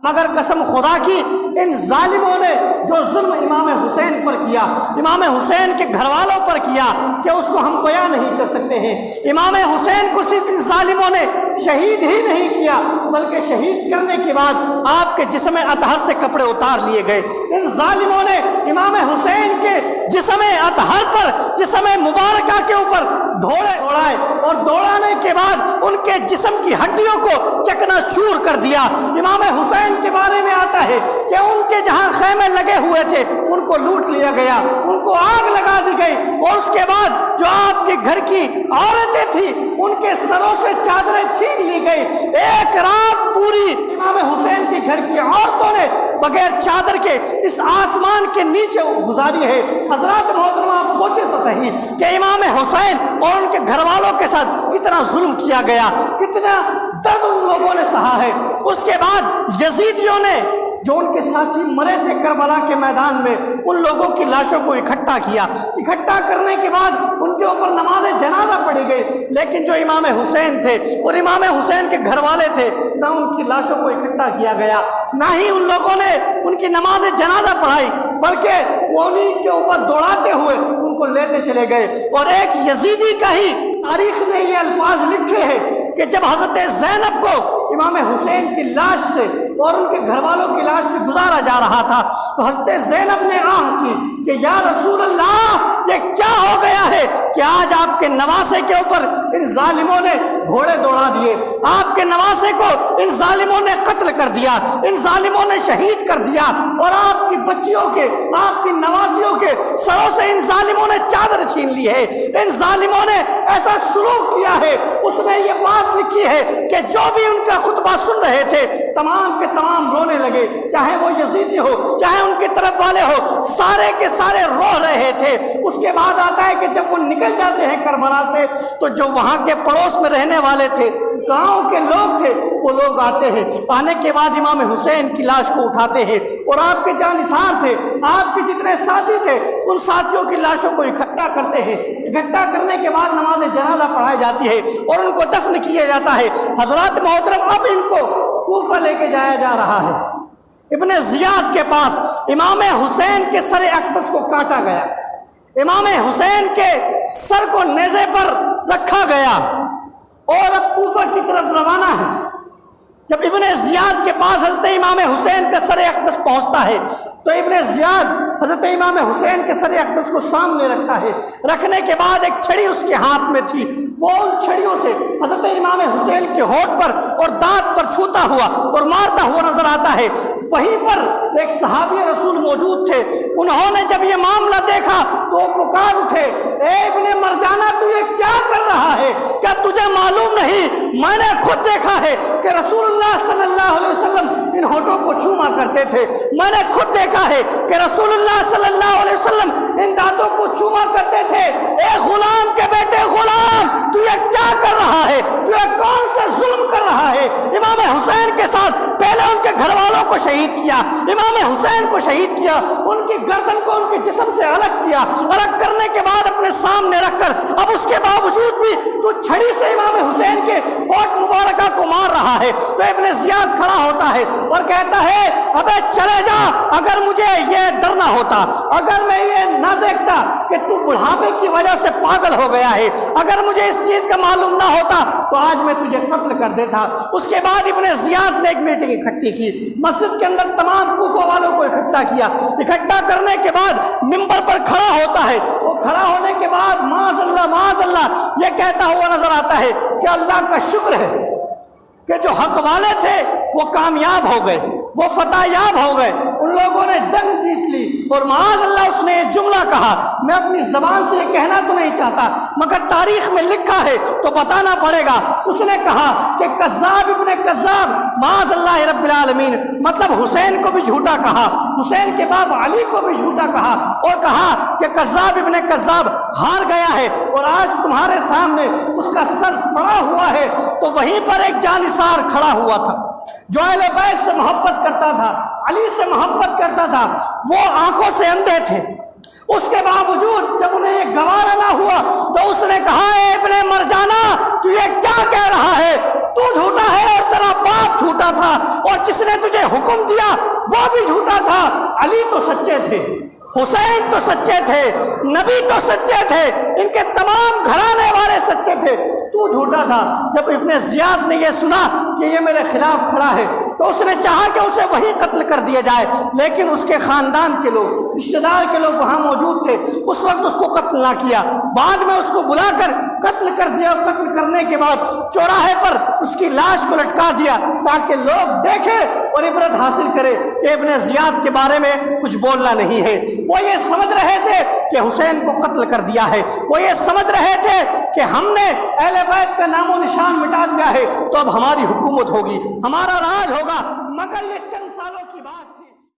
مگر قسم خدا کی ان ظالموں نے جو ظلم امام حسین پر کیا، امام حسین کے گھر والوں پر کیا، کہ اس کو ہم بیان نہیں کر سکتے ہیں۔ امام حسین کو صرف ان ظالموں نے شہید ہی نہیں کیا، بلکہ شہید کرنے کے بعد آپ کے جسم اطہر سے کپڑے اتار لیے گئے۔ ان ظالموں نے امام حسین کے جسم اطہر پر، جسم مبارکہ کے اوپر دوڑائے اور دوڑانے کے بعد ان کے جسم کی ہڈیوں کو چکنا چور کر دیا۔ امام حسین کے بارے میں آتا ہے کہ ان کے جہاں خیمے لگے ہوئے تھے ان کو لوٹ لیا گیا، ان کو آگ لگا دی گئی، اور اس کے بعد جو آپ کے گھر کی عورتیں تھیں ان کے سروں سے چادریں چھین لی گئی۔ ایک رات پوری امام حسین کے گھر کی عورتوں نے بغیر چادر کے اس آسمان کے نیچے گزاری ہے۔ حضرات محترم، آپ سوچیں تو صحیح کہ امام حسین اور ان کے گھر والوں کے ساتھ کتنا ظلم کیا گیا، کتنا درد ان لوگوں نے سہا ہے۔ اس کے بعد یزیدیوں نے جو ان کے ساتھی مرے تھے کربلا کے میدان میں، ان لوگوں کی لاشوں کو اکٹھا کیا۔ اکٹھا کرنے کے بعد ان کے اوپر نماز جنازہ پڑھی گئی، لیکن جو امام حسین تھے اور امام حسین کے گھر والے تھے، نہ ان کی لاشوں کو اکٹھا کیا گیا، نہ ہی ان لوگوں نے ان کی نماز جنازہ پڑھائی، بلکہ وہ انہیں کے اوپر دوڑاتے ہوئے ان کو لیتے چلے گئے۔ اور ایک یزیدی کا ہی تاریخ نے یہ الفاظ لکھے ہیں کہ جب حضرت زینب کو امام حسین کی لاش سے اور ان کے گھر والوں کی لاش سے گزارا جا رہا تھا تو حضرت زینب نے آہ کی کہ یا رسول اللہ، یہ کیا ہو گیا ہے کہ آج آپ کے نواسے کے اوپر ان ظالموں نے گھوڑے دوڑا دیے، آپ کے نواسے کو ان ظالموں نے قتل کر دیا، ان ظالموں نے شہید کر دیا، اور آپ کی بچیوں کے، آپ کی نواسیوں کے سروں سے ان ظالموں نے چادر چھین لی ہے، ان ظالموں نے ایسا سلوک کیا ہے۔ اس نے یہ بات لکھی ہے کہ جو بھی ان کا خطبہ سن رہے تھے تمام کے تمام رونے لگے، چاہے وہ یزیدی ہو چاہے ان کی طرف والے ہو، سارے کے سارے رو رہے تھے۔ اس کے بعد آتا ہے کہ جب وہ نکل جاتے ہیں کربلا سے تو جو وہاں کے پڑوس میں رہنے والے تھے، گاؤں کے لوگ تھے، وہ لوگ آتے ہیں، آنے کے بعد امام حسین کی لاش کو اٹھاتے ہیں، اور آپ کے جانثار تھے، آپ کے جتنے ساتھی تھے، ان ساتھیوں کی لاشوں کو اکٹھا کرتے ہیں۔ اکٹھا کرنے کے بعد نماز جنازہ پڑھائی جاتی ہے اور ان کو دفن کیا جاتا ہے۔ حضرات محترم، اب ان کو کوفہ لے کے جایا جا رہا ہے۔ ابن زیاد کے پاس امام حسین کے سر اقدس کو کاٹا گیا، امام حسین کے سر کو نیزے پر رکھا گیا اور اب کوفہ کی طرف روانہ ہے۔ جب ابن زیاد کے پاس حضرت امام حسین کا سر اقدس پہنچتا ہے تو ابن زیاد حضرت امام حسین کے سر اقدس کو سامنے رکھتا ہے۔ رکھنے کے بعد ایک چھڑی اس کے ہاتھ میں تھی، وہ ان چھڑیوں سے حضرت امام حسین کے ہونٹ پر اور دانت پر چھوتا ہوا اور مارتا ہوا نظر آتا ہے۔ وہیں پر ایک صحابی رسول موجود تھے، انہوں نے جب یہ معاملہ دیکھا تو وہ پکار اٹھے، اے ابن مرجانہ، تو یہ کیا کر رہا ہے؟ کیا تجھے معلوم نہیں؟ میں نے خود دیکھا ہے کہ رسول اللہ صلی اللہ علیہ وسلم ان ہونٹوں کو چوما کرتے تھے، میں نے خود دیکھا ہے کہ رسول اللہ صلی اللہ علیہ وسلم ان دانتوں کو چوما کرتے تھے۔ اے غلام کے بیٹے غلام، تو یہ کیا کر رہا ہے؟ تو یہ کون سے ظلم کر رہا ہے؟ امام حسین کے ساتھ پہلے ان کے گھر والوں کو شہید کیا، امام حسین کو شہید کیا، ان کی گردن کو ان کے جسم سے الگ کیا، الگ کرنے کے بعد اپنے سامنے رکھ کر اب اس کے باوجود بھی تو چھڑی سے امام حسین کے ہونٹ مبارکہ کو مار رہا ہے۔ تو ابن زیاد کھڑا ہوتا ہے اور کہتا ہے، ابے چلے جا، اگر مجھے یہ ڈر نہ ہوتا، اگر میں یہ نہ دیکھتا کہ تو بڑھاپے کی وجہ سے پاگل ہو گیا ہے، اگر مجھے اس چیز کا معلوم نہ ہوتا تو آج میں تجھے قتل کر دیتا۔ اس کے بعد ابن زیاد نے ایک میٹنگ اکٹھی کی، مسجد کے اندر تمام کوفہ والوں کو اکٹھا کیا۔ اکٹھا کرنے کے بعد ممبر پر کھڑا ہوتا ہے، وہ کھڑا ہونے کے بعد معاذ اللہ معاذ اللہ یہ کہتا ہوا نظر آتا ہے کہ اللہ کا شکر ہے کہ جو حق والے تھے وہ کامیاب ہو گئے، وہ فتح یاب ہو گئے، ان لوگوں نے جنگ جیت لی۔ اور معاذ اللہ اس نے یہ جملہ کہا، میں اپنی زبان سے یہ کہنا تو نہیں چاہتا مگر تاریخ میں لکھا ہے تو بتانا پڑے گا۔ اس نے کہا کہ کذاب ابن کذاب، معاذ اللہ رب العالمین، مطلب حسین کو بھی جھوٹا کہا، حسین کے باپ علی کو بھی جھوٹا کہا، اور کہا کہ کذاب ابن کذاب ہار گیا ہے اور آج تمہارے سامنے اس کا سر پڑا ہوا ہے۔ تو وہیں پر ایک جانثار کھڑا ہوا تھا جو اہل بیت سے محبت کرتا تھا، علی سے محبت کرتا تھا، وہ آنکھوں سے اندھے تھے، اس کے باوجود جب انہیں یہ گوارا نہ ہوا تو اس نے کہا اے ابن مرجانہ تو یہ کیا کہہ رہا ہے؟ تو جھوٹا ہے اور تیرا باپ جھوٹا تھا اور جس نے تجھے حکم دیا وہ بھی جھوٹا تھا۔ علی تو سچے تھے، حسین تو سچے تھے، نبی تو سچے تھے، ان کے تمام گھرانے والے سچے تھے، تو جھوٹا تھا۔ جب ابن زیاد نے یہ سنا کہ یہ میرے خلاف کھڑا ہے تو اس نے چاہا کہ اسے وہیں قتل کر دیا جائے، لیکن اس کے خاندان کے لوگ، رشتہ دار کے لوگ وہاں موجود تھے، اس وقت اس کو قتل نہ کیا، بعد میں اس کو بلا کر قتل کر دیا۔ قتل کرنے کے بعد چوراہے پر اس کی لاش کو لٹکا دیا تاکہ لوگ دیکھیں اور عبرت حاصل کرے کہ ابن زیاد کے بارے میں کچھ بولنا نہیں ہے۔ وہ یہ سمجھ رہے تھے کہ حسین کو قتل کر دیا ہے، وہ یہ سمجھ رہے تھے کہ ہم نے اہل بیت کا نام و نشان مٹا دیا ہے تو اب ہماری حکومت ہوگی، ہمارا راج ہوگا، مگر یہ چند سالوں کی بات